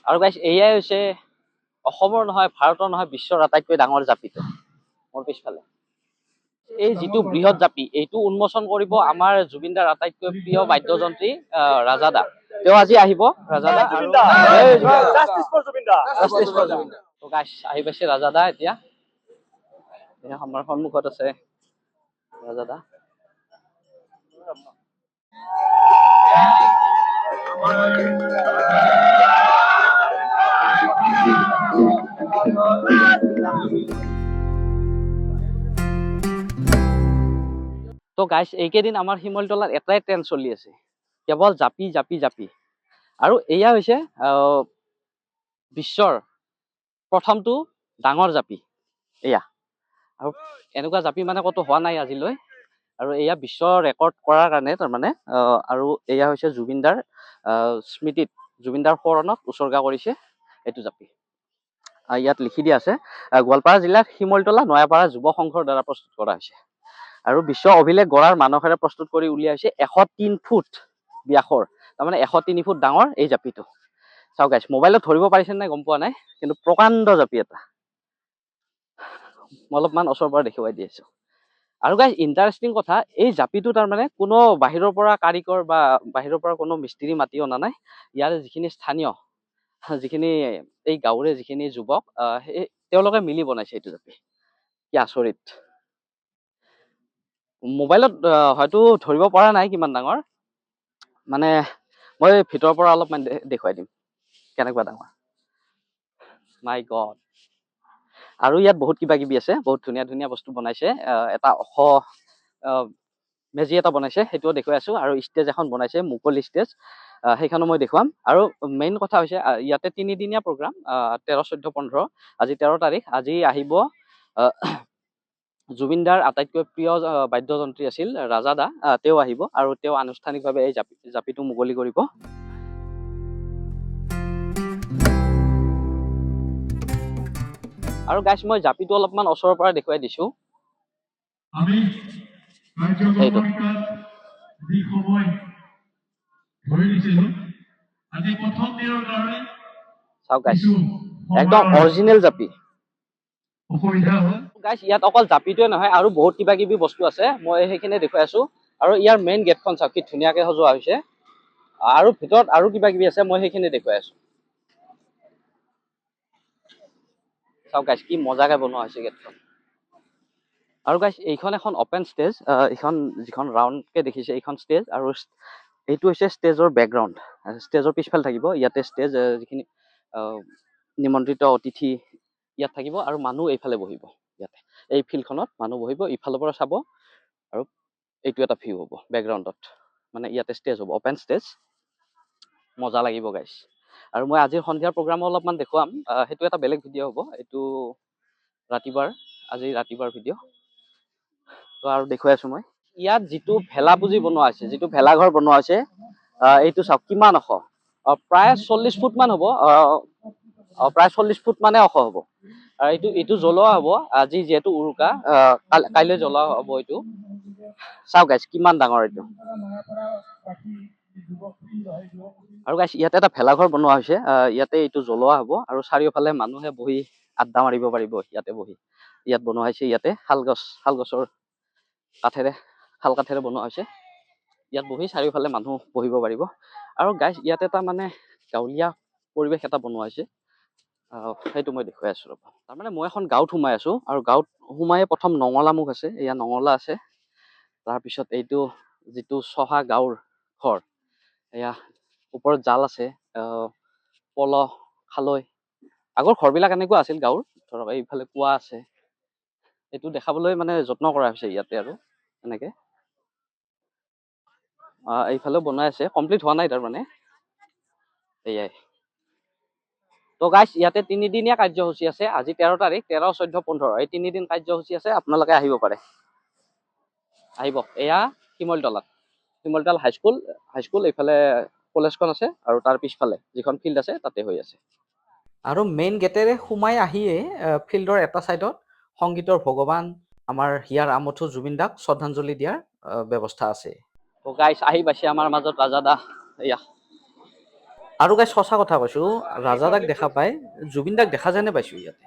আৰু গাইছ এয়াই হৈছে অসমৰ নহয়, ভাৰতৰ নহয়, বিশ্বৰ আটাইতকৈ ডাঙৰ জাপিটো মোৰ পিছফালে। এই যিটো বৃহৎ জাপি এইটো উন্মোচন কৰিব আমাৰ জুবিনদাৰ আটাইতকৈ প্ৰিয় বাদ্যযন্ত্ৰী ৰাজা দা। তেওঁ আজি আহিব ৰাজা দা আৰু তো গাইছ আহি পাইছে ৰাজা দা এতিয়া আমাৰ সন্মুখত আছে ৰাজা দা। তো গাইছ এইকেইদিন আমাৰ শিমলতলাত এটাই ট্ৰেণ্ড চলি আছে, কেৱল জাপি জাপি জাপি। আৰু এয়া হৈছে বিশ্বৰ প্ৰথমটো ডাঙৰ জাপি এয়া। আৰু এনেকুৱা জাপি মানে ক'তো হোৱা নাই আজিলৈ। আৰু এয়া বিশ্ব ৰেকৰ্ড কৰাৰ কাৰণে তাৰমানে আৰু এয়া হৈছে জুবিনদাৰ স্মৃতিত, জুবিনদাৰ সোঁৱৰণত উচৰ্গা কৰিছে এইটো জাপি। ইয়াত লিখি দিয়া আছে গোৱালপাৰা জিলাৰ শিমলতলা নয়াপাৰা যুৱ সংঘৰ দ্বাৰা প্ৰস্তুত কৰা হৈছে। আৰু বিশ্ব অভিলেখ গঢ়াৰ মানসেৰে প্ৰস্তুত কৰি উলিয়াইছে 103 ফুট ব্যাসৰ, তাৰমানে 103 ফুট ডাঙৰ এই জাপিটো। চাওক গাইছ, মোবাইলত ধৰিব পাৰিছে নাই গম পোৱা নাই, কিন্তু প্ৰকাণ্ড জাপি এটা। মই অলপমান ওচৰৰ পৰা দেখুৱাই দি আছো। আৰু গাইছ ইণ্টাৰেষ্টিং কথা, এই জাপিটো তাৰমানে কোনো বাহিৰৰ পৰা কাৰিকৰ বা বাহিৰৰ পৰা কোনো মিস্ত্ৰী মাতি অনা নাই। ইয়াৰে যিখিনি স্থানীয়, যিখিনি এই গাঁৱৰে যিখিনি যুৱক তেওঁলোকে মিলি বনাইছে এইটো জাপি। কি আচৰিত। মোবাইলত হয়তো ধৰিব পৰা নাই কিমান ডাঙৰ, মানে মই ভিতৰৰ পৰা অলপমান দেখুৱাই দিম কেনেকুৱা ডাঙৰ। মাই গড। আৰু ইয়াত বহুত কিবা কিবি আছে, বহুত ধুনীয়া ধুনীয়া বস্তু বনাইছে। এটা মেজি এটা বনাইছে, সেইটোও দেখুৱাই আছো। আৰু ষ্টেজ এখন বনাইছে, মুকলি ষ্টেজ, সেইখনো মই দেখুৱাম। আৰু মেইন কথা হৈছে ইয়াতে 3 দিনীয়া প্ৰগ্ৰাম, 13, 14, 15, আজি 13 তাৰিখ। আজি আহিব জুবিনদাৰ আটাইতকৈ প্ৰিয় বাদ্যযন্ত্ৰী আছিল ৰাজা দা, তেওঁ আহিব আৰু তেওঁ আনুষ্ঠানিকভাৱে এই জাপিটো মুকলি কৰিব। আৰু গাইছ মই জাপিটো অলপমান ওচৰৰ পৰা দেখুৱাই দিছো। চাওক গাইছ, একদম অৰিজিনেল জাপি। গাইছ ইয়াত অকল জাপিটোৱে নহয় আৰু বহুত কিবা কিবি বস্তু আছে, মই সেইখিনি দেখুৱাই আছো। আৰু ইয়াৰ মেইন গেটখন চাওক কি ধুনীয়াকে সজোৱা হৈছে। আৰু ভিতৰত আৰু কিবা কিবি আছে, মই সেইখিনি দেখুৱাই আছো। চাওক গাইছ কি মজাকে বনোৱা হৈছে গেটখন। আৰু গাইছ এইখন এখন অপেন ষ্টেজ, এইখন যিখন ৰাউণ্ডকে দেখিছে এইখন ষ্টেজ। আৰু এইটো হৈছে ষ্টেজৰ বেকগ্ৰাউণ্ড, ষ্টেজৰ পিছফালে থাকিব। ইয়াতে ষ্টেজ, যিখিনি নিমন্ত্ৰিত অতিথি ইয়াত থাকিব আৰু মানুহ এইফালে বহিব। ইয়াতে এই ফিল্ডখনত মানুহ বহিব, ইফালৰ পৰা চাব। আৰু এইটো এটা ভিউ হ'ব বেকগ্ৰাউণ্ডত, মানে ইয়াতে ষ্টেজ হ'ব, অপেন ষ্টেজ। মজা লাগিব গাইছ। আৰু মই আজিৰ সন্ধিয়াৰ প্ৰগ্ৰামো অলপমান দেখুৱাম, সেইটো এটা বেলেগ ভিডিঅ' হ'ব। এইটো ৰাতিপুৱাৰ, আজি ৰাতিপুৱাৰ ভিডিঅ'। তো আৰু দেখুৱাই আছো মই। ইয়াত যিটো ভেলা পুঁজি বনোৱা হৈছে, যিটো ভেলাঘৰ বনোৱা হৈছে, এইটো চাওক কিমান ওখ। প্ৰায় 40 ফুট মান হ'ব, প্ৰায় 40 ফুট মানে ওখ হ'ব। আৰু এইটো জ্বলোৱা হ'ব আজি, যিহেতু উৰুকা, কাইলৈ জ্বলোৱা হ'ব এইটো। চাওক গাইছ কিমান ডাঙৰ এইটো। আৰু গাইছ ইয়াতে এটা ভেলাঘৰ বনোৱা হৈছে, ইয়াতে এইটো জ্বলোৱা হ'ব। আৰু চাৰিওফালে মানুহে বহি আড্ডা মাৰিব পাৰিব ইয়াতে বহি। ইয়াত বনোৱা হৈছে, ইয়াতে শালগছৰ কাঠেৰে, শাল কাঠেৰে বনোৱা হৈছে। ইয়াত বহি চাৰিওফালে মানুহ বহিব পাৰিব। আৰু গাইছ ইয়াতে এটা মানে গাঁৱলীয়া পৰিৱেশ এটা বনোৱা হৈছে, সেইটো মই দেখুৱাই আছো ৰ'ব। তাৰমানে মই এখন গাঁৱত সোমাই আছো, আৰু গাঁৱত সোমাই প্ৰথম নঙলা মুখ আছে, এয়া নঙলা আছে। তাৰপিছত এইটো যিটো চহা গাঁৱৰ ঘৰ, এয়া ওপৰত জাল আছে, পল, খালৈ। আগৰ ঘৰবিলাক এনেকুৱা আছিল গাঁৱৰ, ধৰক এইফালে কুঁৱা আছে। এইটো দেখাবলৈ মানে যত্ন কৰা হৈছে ইয়াতে। আৰু এনেকে এইফালেও বনাই আছে, কমপ্লিট হোৱা নাই তাৰমানে। এয়াই। তো গাইছ ইয়াতে 3 দিনীয়া কাৰ্যসূচী আছে। আজি 13 তাৰিখ, 13, 14, 15 এই 3 দিন কাৰ্যসূচী আছে। আপোনালোকে আহিব পাৰে, আহিব। এয়া শিমলতলাত, শিমলতলা হাইস্কুল এইফালে কলেজখন আছে, আৰু তাৰ পিছফালে যিখন ফিল্ড আছে তাতে হৈ আছে। আৰু মেইন গেটেৰে সোমাই আহিয়ে ফিল্ডৰ এটা চাইডত সংগীতৰ ভগৱান আমাৰ হিয়াৰ আমঠু জুবিন দাক শ্ৰদ্ধাঞ্জলি দিয়াৰ ব্যৱস্থা আছে। তো গাইছ আহি পাইছে আমাৰ মাজত ৰাজা দা। এয়া আৰু গাইছ সঁচা কথা কৈছো, ৰাজা দাক দেখা পাই জুবিন দাক দেখা যেনে পাইছো ইয়াতে।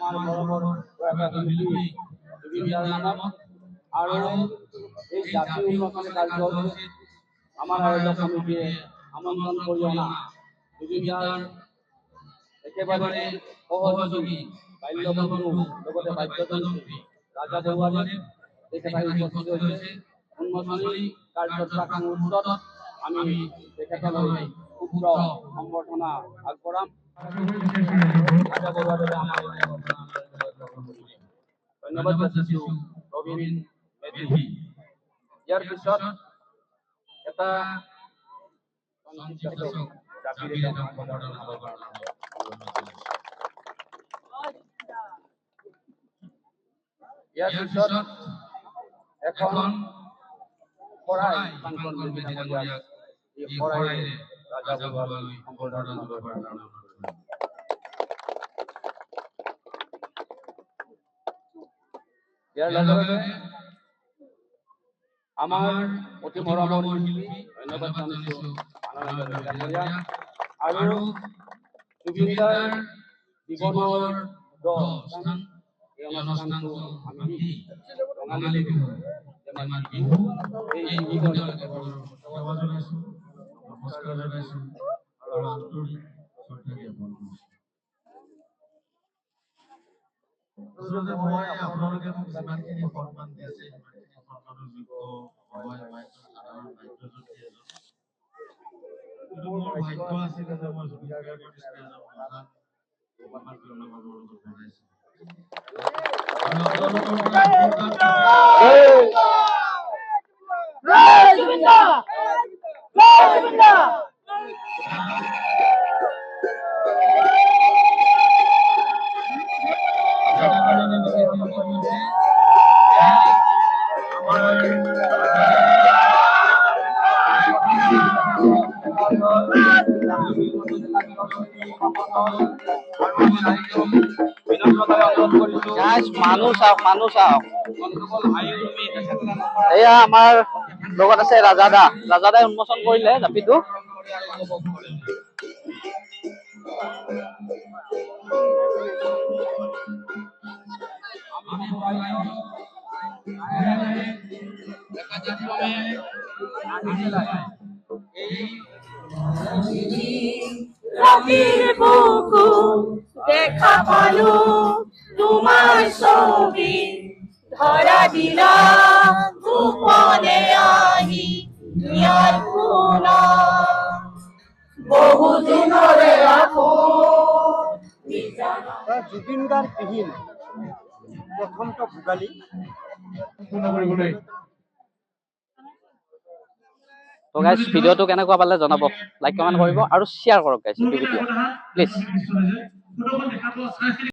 আমাৰ গৌৰৱৰ প্ৰয়াত শিল্পী জুবিনদাৰ নামত আৰু এই জাতীয় উন্নয়ন কাৰ্যসূচীত আমাৰ আয়োজক সমিতিয়ে আমন্ত্ৰণ কৰি অনা জুবিনদাৰ একেবাৰে সহযোগী বাল্যবন্ধু লগতে বাদ্যযন্ত্ৰী ৰাজা বৰুৱাদেৱ তেখেত আহি উপস্থিত হৈছে। উন্মোচনী কাৰ্যত প্ৰাক মুহূৰ্তত আমি তেখেতলৈ উগ্ৰ সম্বৰ্ধনা আগবঢ়াম। ৰাজা বৰুৱাদেৱে আমাৰ ধন্যবাদ যাচিছো ৰবীন মেধি। ইয়াৰ পিছত এটা সংক্ষিপ্ত জাতিৰে তেওঁক সম্বৰ্ধনা আগবঢ়াব। ইয়াৰ পিছত এখন শৰাই ফাংচন বিভিন্ন পৰ্যায়ত এই শৰাইৰে ৰাজা বৰুৱালৈ সম্বৰ্ধনা আগবঢ়াব। ইয়াৰ লগে লগে আমাৰ অতি মৰমৰ শিল্পী ধন্যবাদ জানিছো আনন্দ ডাঙৰীয়া আৰু জুবিনদাৰ জীৱনৰ অনুষ্ঠান। এই অনুষ্ঠানটো আমি ৰঙালী বিহু ধেমাজি বিহু এই বিহুৰ সেৱা জনাইছো, নমস্কাৰ জনাইছো আৰু আন্তৰিক শ্ৰদ্ধা জ্ঞাপন কৰিছো। আচলতে মই আপোনালোকে মোক যিমানখিনি সন্মান দিছে সিমানখিনি সন্মানৰ যোগ্য হয় মই সাধাৰণ বাদ্যযন্ত্ৰী এজন, কিন্তু মোৰ ভাগ্য আছিলে যে মই জুবিন গাৰ্গৰ নিচিনা এজন মহান সন্মানজনক মানুহৰ লগত বনাইছো। মানুহ চাওক, মানুহ চাওক, এয়া আমাৰ লগত আছে ৰাজাদা। ৰাজাদাই উন্মোচন কৰিলে জাপিটো। ৰাতিৰ বুকু দেখা পালো তোমাৰ ছবি, ধৰা দিলা গোপনে আহি ইয়াৰ কোনা বহু দিনৰে জুবিন গাৰ্গ বিহীন প্ৰথমটো ভোগালী তো গাইজ ভিডিঅ'টো কেনেকুৱা পালে জনাব, লাইক কমেণ্ট কৰিব আৰু শ্বেয়াৰ কৰক গাইজ ভিডিঅ' প্লিজ।